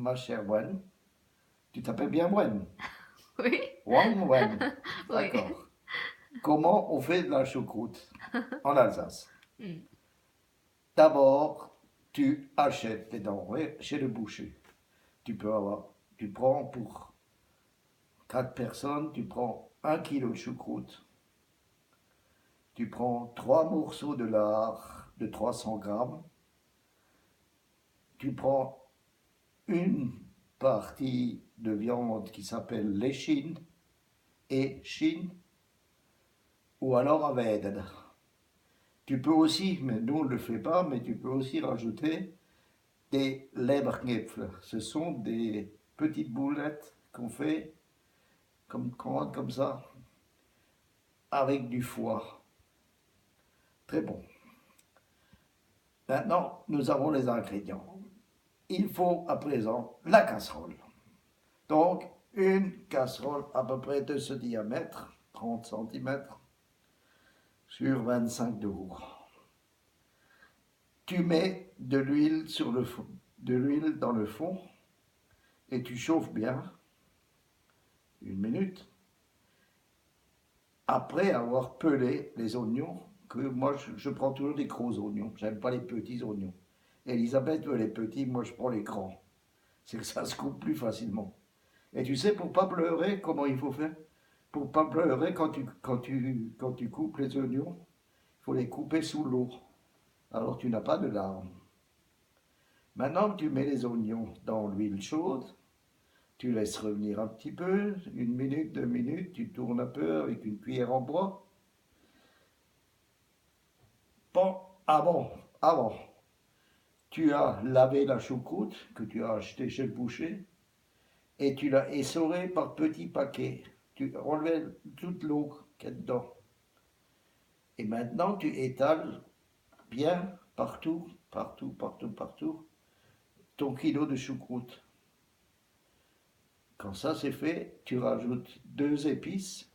ma chère Wen, tu t'appelles bien Wen? Oui, Wang Wen, oui. d'accord. Comment on fait de la choucroute en Alsace? Mm. D'abord, tu achètes les denrées chez le boucher. Tu prends pour 4 personnes, tu prends 1 kilo de choucroute, tu prends 3 morceaux de lard de 300 grammes, tu prends une partie de viande qui s'appelle l'échine et chine ou alors aved. Tu peux aussi, mais nous on ne le fait pas, mais tu peux aussi rajouter des Leberknöpfle. Ce sont des petites boulettes qu'on fait comme ça avec du foie. Très bon. Maintenant, nous avons les ingrédients. Il faut à présent la casserole. Donc, une casserole à peu près de ce diamètre, 30 cm, sur 25 de haut. Tu mets de l'huile de l'huile dans le fond et tu chauffes bien 1 minute. Après avoir pelé les oignons, que moi je prends toujours des gros oignons, j'aime pas les petits oignons. Elisabeth veut les petits, moi je prends les grands. C'est que ça se coupe plus facilement. Et tu sais, pour pas pleurer, comment il faut faire? Pour pas pleurer, quand tu coupes les oignons, il faut les couper sous l'eau. Alors tu n'as pas de larmes. Maintenant que tu mets les oignons dans l'huile chaude, tu laisses revenir un petit peu, 1 minute, 2 minutes, tu tournes un peu avec une cuillère en bois. Bon, avant, tu as lavé la choucroute que tu as achetée chez le boucher et tu l'as essorée par petits paquets. Tu enlèves toute l'eau qu'il y a dedans. Et maintenant, tu étales bien partout, ton kilo de choucroute. Quand ça c'est fait, tu rajoutes 2 épices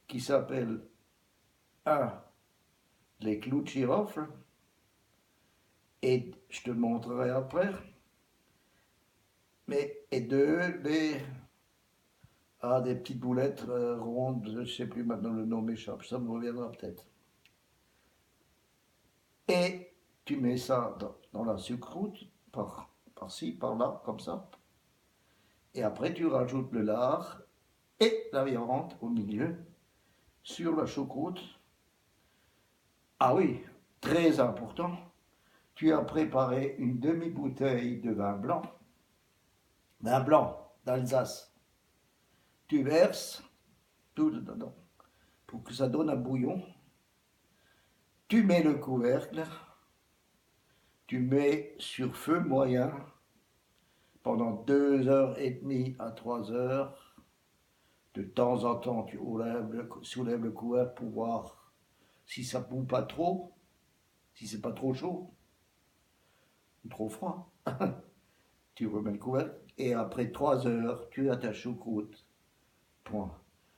qui s'appellent un, les clous de girofle, et je te montrerai après, et deux, des petites boulettes rondes, je ne sais plus maintenant le nom m'échappe, ça me reviendra peut-être. Et tu mets ça dans la choucroute, par-ci, par-là, comme ça. Et après, tu rajoutes le lard et la viande au milieu, sur la choucroute. Ah oui, très important, tu as préparé une demi-bouteille de vin blanc d'Alsace. Tu verses tout dedans pour que ça donne un bouillon. Tu mets le couvercle, tu mets sur feu moyen pendant 2 h 30 à 3 heures. De temps en temps, tu soulèves le couvercle pour voir si ça ne bout pas trop, si c'est pas trop chaud ou trop froid. Tu remets le couvercle et après 3 heures, tu as ta choucroute. Point.